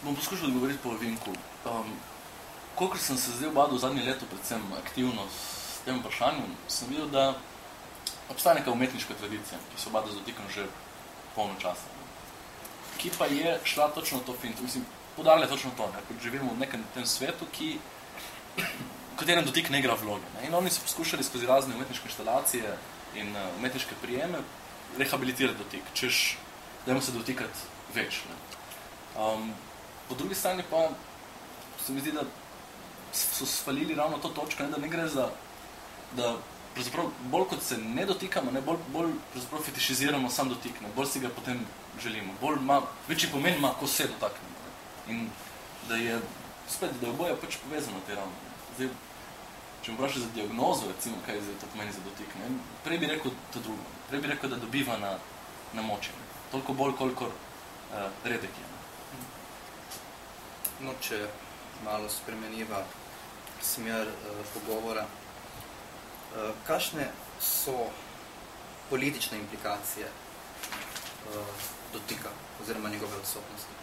Bom poskušal odgovoriti po Vinku. Kolikor sem se zdaj obadal v zadnje leto, predvsem aktivno s tem vprašanjem, sem videl, da obstaja neka umetniška tradicija, ki se obada z dotikom že polno časa. Ki pa je šla točno to finto, mislim, podarila točno to, ne? Kot živimo v nekem tem svetu, v katerem dotik ne igra vloge. Ne? In oni so poskušali skozi razne umetniške inštalacije in umetniške prijeme rehabilitirati dotik, češ, dajmo se dotikati več. Ne? Po drugi strani pa se mi zdi, da so svalili ravno to točko, ne? Da ne gre za, da pravzaprav bolj kot se ne dotikamo, ne? bolj pravzaprav fetišiziramo sam dotik, ne? Bolj si ga potem želimo, večji pomen ima, ko se dotaknemo. Ne? In da je, spet, da je oboje pač povezano te ravno. Zdaj, če me vprašaš za diagnozo, recimo, kaj to pomeni za dotik, ne? Prej bi rekel to drugo, prej bi rekel, da dobiva na moči, ne? Toliko bolj, kolikor redek je. No, če malo spremeniva smer pogovora, kakšne so politične implikacije dotika oziroma njegove odsotnosti?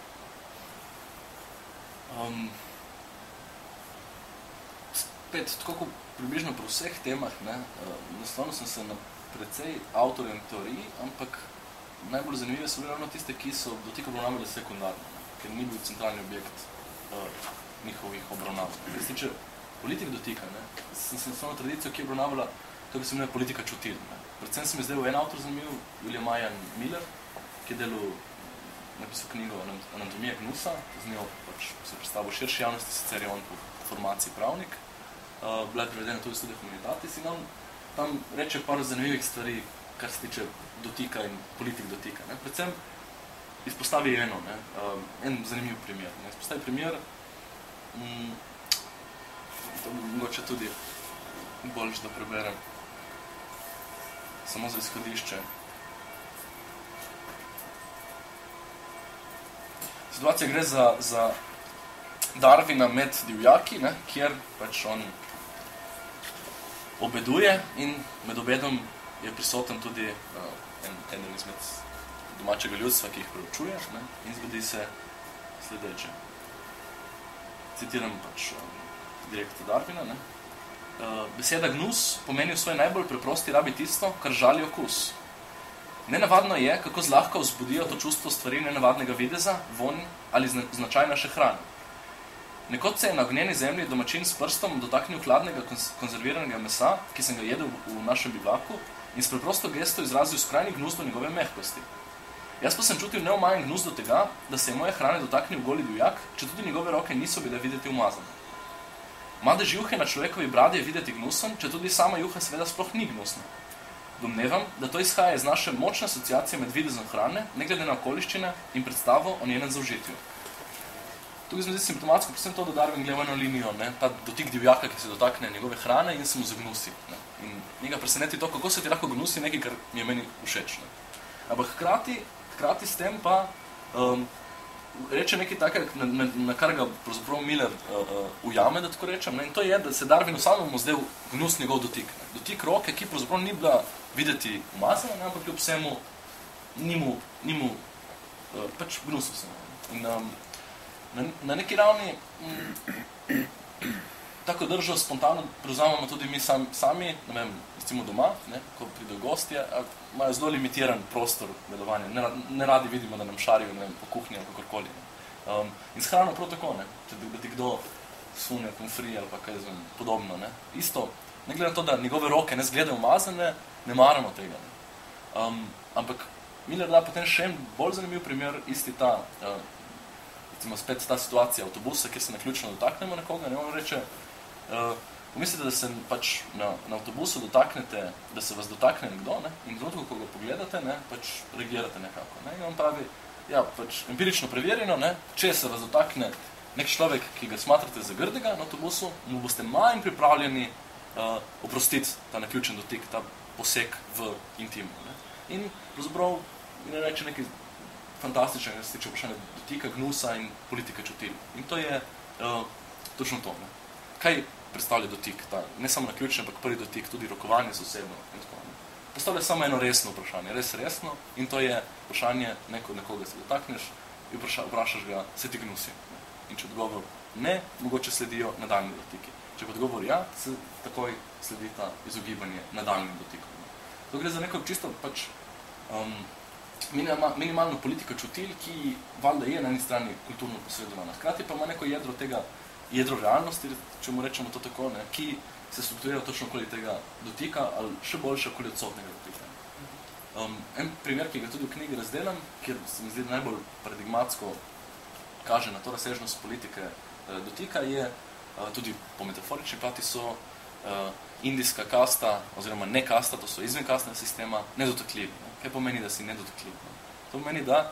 Spet, tako kot približno pri vseh temah, naslovno sem se na precej avtorjev teorij, ampak najbolj zanimive so bile ravno tiste, ki so dotik obravnavali sekundarno, ne? Ker ni bil centralni objekt njihovih obravnav. Kar se tiče politik dotika, ne? Sem se naslovno tradicijo, ki je obravnavala, to bi se imenuje politika čutil. Ne? Predvsem se mi zdaj en avtor zanimiv, William Ian Miller, ki je napisal knjigo Anatomija gnusa, z njo pač se predstavil širši javnosti, sicer je on po formaciji pravnik, bila je prevedena tudi Studia Humanitatis in on tam reče par zanimivih stvari, kar se tiče dotika in politik dotika. Ne? Predvsem izpostavi en zanimiv primer. Ne? Izpostavi primer, to bi mogoče tudi boljš, da preberem, samo za izhodišče. Situacija gre za Darwina med divjaki, ne? Kjer pač on obeduje in med obedom je prisoten tudi eden izmed domačega ljudstva, ki jih preučuje, ne? In zgodi se sledeče. Citiram pač direktor Darwina. Ne? Beseda gnus pomeni v svoj najbolj preprosti rabi tisto, kar žali okus. Nenavadno je, kako zlahka vzbudijo to čustvo stvari nenavadnega videza, vonj ali značaj naše hrane. Nekod se je na ognjeni zemlji domačin s prstom dotaknil hladnega konzerviranega mesa, ki sem ga jedel v našem bivlaku, in s preprosto gesto izrazil skrajni gnus do njegove mehkosti. Jaz pa sem čutil neomajen gnus do tega, da se je moje hrane dotaknil goli divjak, če tudi njegove roke niso bile videti umazane. Mlade živhe na človekovi bradi je videti gnusen, če tudi sama juha seveda sploh ni gnusna. Domnevam, da to izhaja iz naše močne asociacije med videzom hrane, ne glede na okoliščine in predstavo o njenem zaužitju. Tukaj smo zdaj simptomatsko, predvsem to, da Darwin gleda eno linijo, ne? Ta dotik divjaka, ki se dotakne njegove hrane in se mu zagnusi. Ne? In njega preseneti to, kako se ti lahko gnusi nekaj, kar mi je meni všeč. Ne? Ampak hkrati s tem pa reče nekaj takega, na kar ga pravzaprav Miller ujame, da tako rečem, ne? In to je, da se Darwinu samemu zdaj gnus njegov dotik. Ne? Dotik roke, ki pravzaprav ni bila videti umazana, ne? Ampak kljub vsemu ni mu pač gnusil se. In na neki ravni tako držo spontano prevzamemo tudi mi sami, ne vem, recimo doma, ne, ko pridejo gostje, imajo zelo limitiran prostor delovanja. Ne radi vidimo, da nam šarijo, ne vem, po kuhinji ali kakorkoli. In s hrano prav tako, ne, če bi ti kdo sune konfri ali pa kaj podobno. Ne. Isto, ne glede na to, da njegove roke ne zgledajo umazane, ne maramo tega. Ne. Ampak Miller da potem še en bolj zanimiv primer, isti ta recimo spet ta situacija avtobusa, kjer se naključno dotaknemo nekoga, ne, on reče, pomislite, da se pač na avtobusu dotaknete, da se vas dotakne nekdo, ne, in trenutku, ko ga pogledate, ne, pač reagirate nekako. Ne, in on pravi, ja, pač empirično preverjeno, ne, če se vas dotakne nek človek, ki ga smatrate za grdega na avtobusu, mu boste manj pripravljeni oprostiti ta naključen dotik, ta poseg v intimu. Ne. In pravzaprav ne reče nekaj fantastičnega, se tiče vprašanja dotika, gnusa in politike čutil. In to je točno to. Ne. Kaj predstavlja dotik? Ta, ne samo naključen, ampak prvi dotik, tudi rokovanje z osebno. In tako, ne. Postavlja samo eno resno vprašanje, res resno, in to je vprašanje, nekoga se dotakneš, in vprašaš ga, se ti gnusi. Ne? In če odgovor ne, mogoče sledijo nadaljni dotiki. Če pa odgovor ja, se takoj sledi ta izogibanje nadaljnim dotikom. Ne? To gre za neko čisto pač minimalno politiko čutil, ki valjda je na eni strani kulturno posredovana. Hkrati pa ima neko jedro realnosti, če mu rečemo to tako, ne, ki se strukturira točno okoli tega dotika ali še boljše okoli odsotnega dotika. En primer, ki ga tudi v knjigi razdelam, kjer se mi zdi najbolj paradigmatsko kaže na to razsežnost politike dotika, je tudi po metaforični plati so indijska kasta oziroma ne kasta, to so izvenkastnega sistema, nedotakljivi. Ne. Kaj pomeni, da si nedotakljiv? Ne? To pomeni, da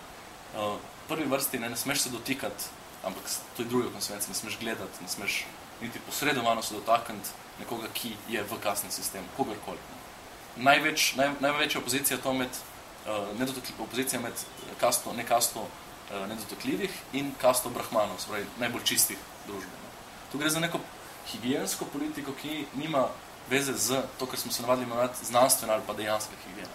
v prvi vrsti ne smeš se dotikati, ampak to je druga konsekvenca, ne smeš gledati, ne smeš niti posredovano se dotakniti nekoga, ki je v kastnem sistemu, kogarkoli. Največja opozicija to med opozicija med kasto, ne kasto nedotakljivih in kasto brahmanov, se pravi najbolj čistih družb. Tu gre za neko higiensko politiko, ki nima veze z to, kar smo se navadili imenovati znanstvena ali pa dejanska higiena.